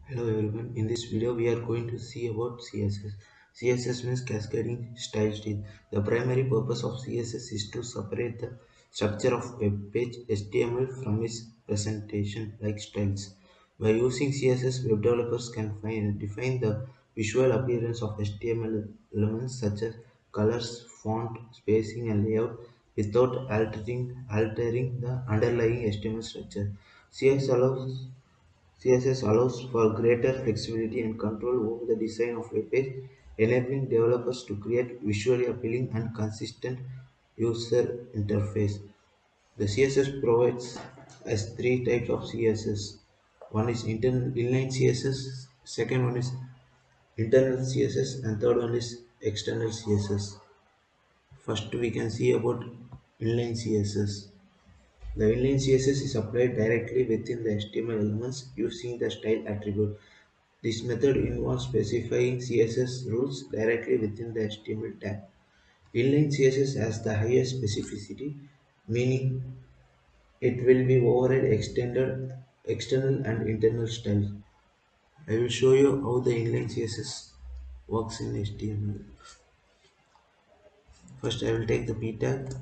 Hello everyone, in this video we are going to see about CSS. CSS means cascading style sheet. The primary purpose of CSS is to separate the structure of web page HTML from its presentation like styles. By using CSS, web developers can define the visual appearance of HTML elements such as colors, font, spacing and layout without altering the underlying HTML structure. CSS allows for greater flexibility and control over the design of a page, enabling developers to create visually appealing and consistent user interface. The CSS provides as three types of CSS. One is internal inline CSS, second one is internal CSS, and third one is external CSS. First, we can see about inline CSS. The inline CSS is applied directly within the HTML elements using the style attribute. This method involves specifying CSS rules directly within the HTML tag. Inline CSS has the highest specificity, meaning it will be override external and internal styles. I will show you how the inline CSS works in HTML. First, I will take the p tag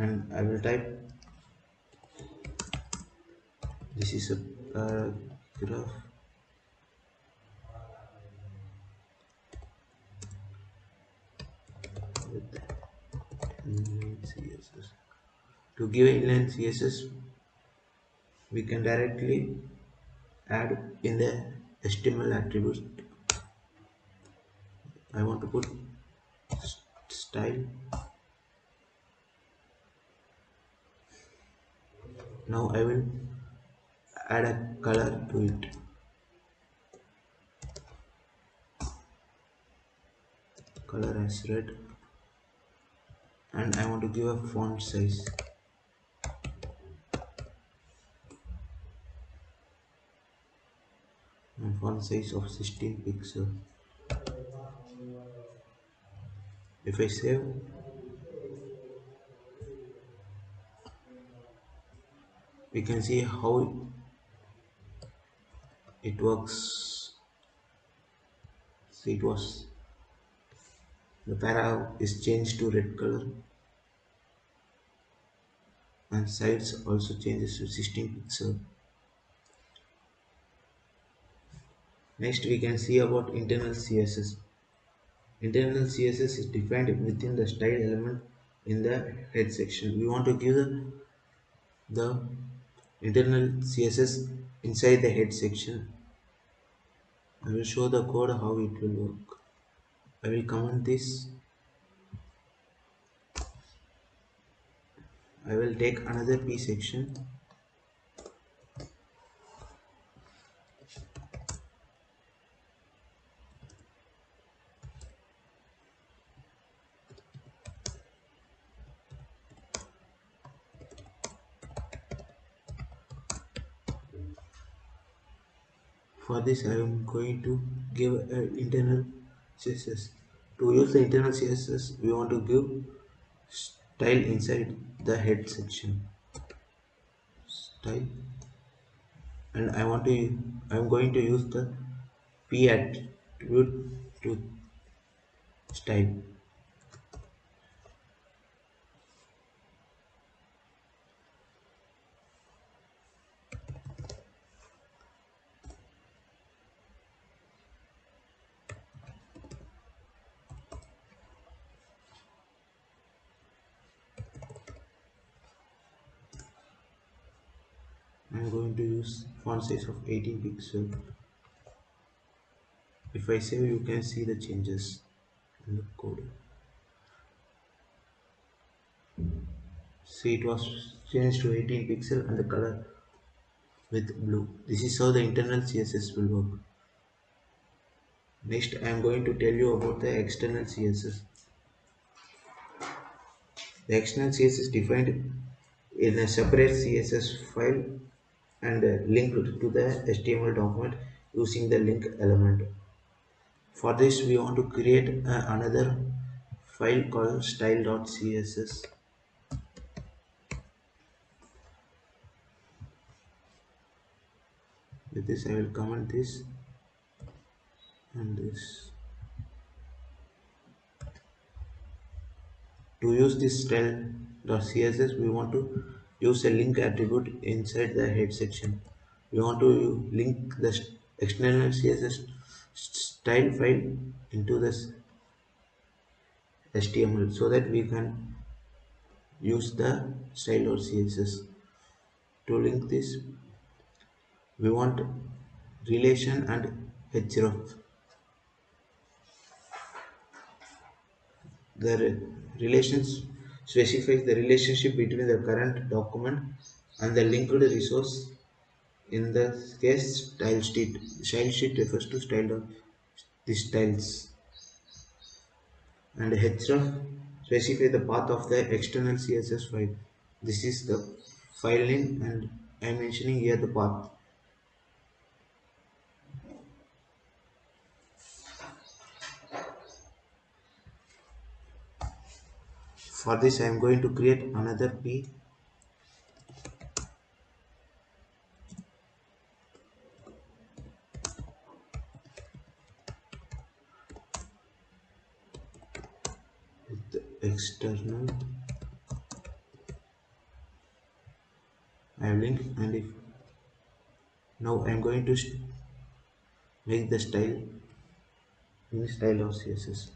and I will type this is a paragraph with inline CSS. To give inline CSS, we can directly add in the HTML attributes. I want to put style. Now I will add a color to it. Color as red, and I want to give a font size. And font size of 16 pixel. If I save, we can see how it works. See, it was the paragraph is changed to red color, and size also changes to 16 pixel. Next, we can see about internal CSS. Internal CSS is defined within the style element in the head section. We want to give the internal CSS inside the head section. I will show the code how it will work. I will comment this. I will take another p section. For this, I am going to give an internal CSS. To use the internal CSS, we want to give style inside the head section. Style, and I'm going to use the p attribute to style. I'm going to use font size of 18 pixel. If I save, you can see the changes in the code. See, it was changed to 18 pixel and the color with blue. This is how the internal CSS will work. Next, I am going to tell you about the external CSS. The external CSS is defined in a separate CSS file and linked to the HTML document using the link element. For this, we want to create another file called style.css. With this I will comment this and this. To use this style.css, we want to use a link attribute inside the head section. We want to link the external CSS style file into this HTML so that we can use the style.css. To link this, we want relation and href. The relations specifies the relationship between the current document and the linked resource. In the case, style sheet. Style sheet refers to style of the styles, and href specify the path of the external CSS file. This is the file name, and I am mentioning here the path. For this, I am going to create another p with the external I have link, and if now I am going to make the style in style of CSS.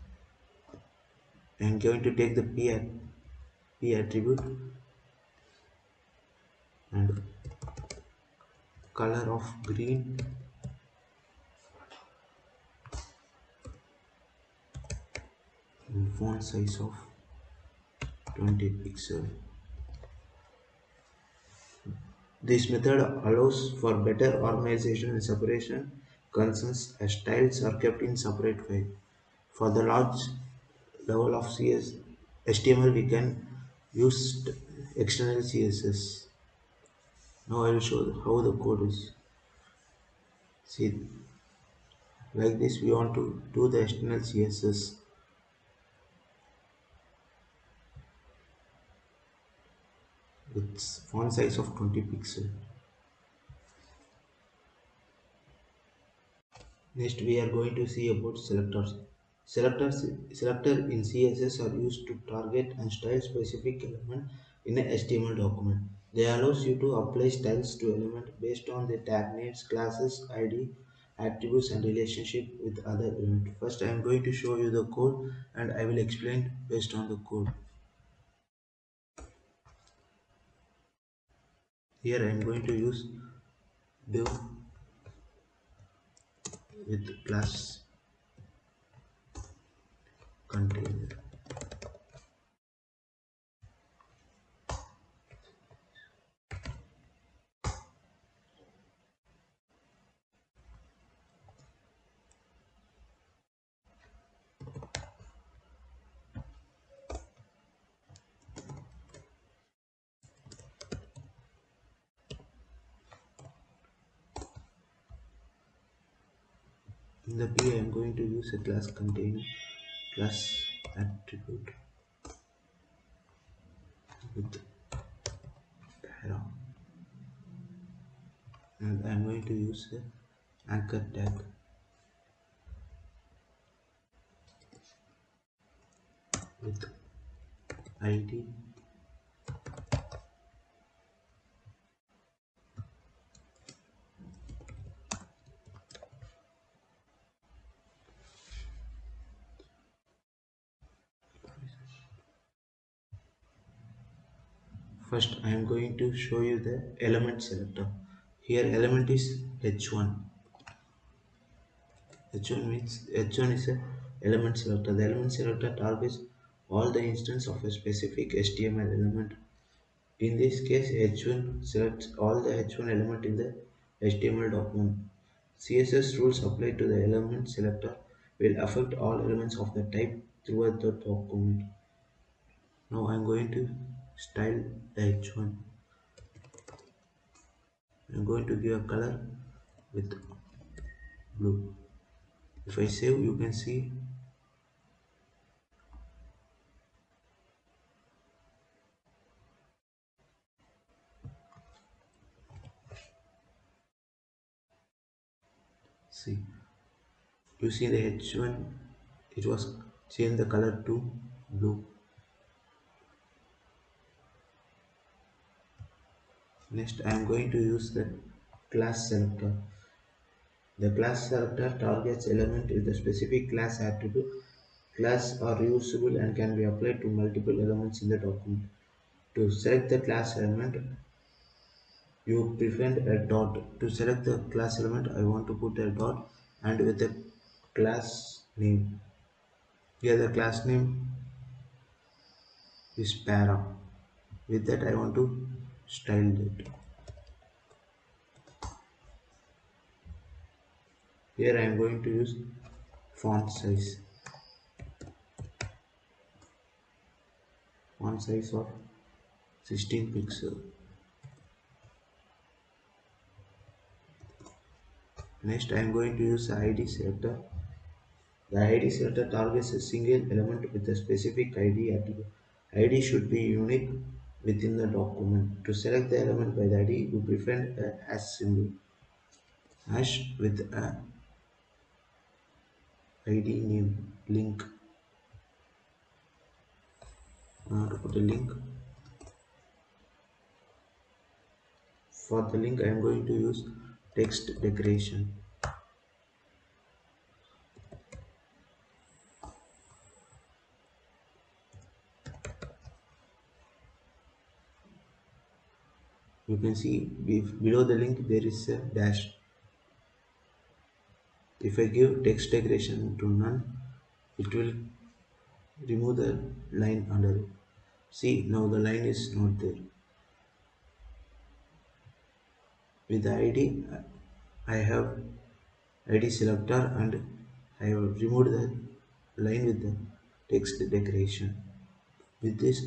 I am going to take the p attribute and color of green and font size of 20 pixel. This method allows for better organization and separation concerns as styles are kept in separate file. For the large level of HTML, we can use external CSS. Now I will show how the code is. See, like this we want to do the external CSS with font size of 20 pixel. Next we are going to see about selectors. Selector in CSS are used to target and style specific element in a HTML document. They allows you to apply styles to element based on the tag names, classes, ID, attributes and relationship with other element. First I am going to show you the code and I will explain based on the code. Here I am going to use div with class container. In the P I am going to use a class container class attribute with para, and I am going to use a anchor tag with ID. First I am going to show you the element selector. Here element is h1. H1 means H1 is a element selector. The element selector targets all the instance of a specific HTML element. In this case, H1 selects all the H1 element in the HTML document. CSS rules applied to the element selector will affect all elements of the type throughout the document. Now I am going to style the H1. I am going to give a color with blue. If I save, you can see See, you see the H1, it was changed the color to blue. Next, I am going to use the class selector. The class selector targets element with a specific class attribute. Class are reusable and can be applied to multiple elements in the document. To select the class element, you prefend a dot. To select the class element, I want to put a dot and with the class name. Here the class name is para. With that I want to style it. Here I am going to use font size of 16 pixel. Next I am going to use the ID selector. The ID selector targets a single element with a specific ID attribute. ID should be unique within the document. To select the element by the ID, you prefend a hash symbol. Hash with a ID name link. Now to put a link. For the link I am going to use text decoration. You can see below the link there is a dash. If I give text decoration to none, it will remove the line under it. See, now the line is not there. With the ID, I have ID selector and I have removed the line with the text decoration. With this,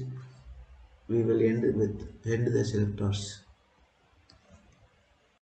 we will end the selectors.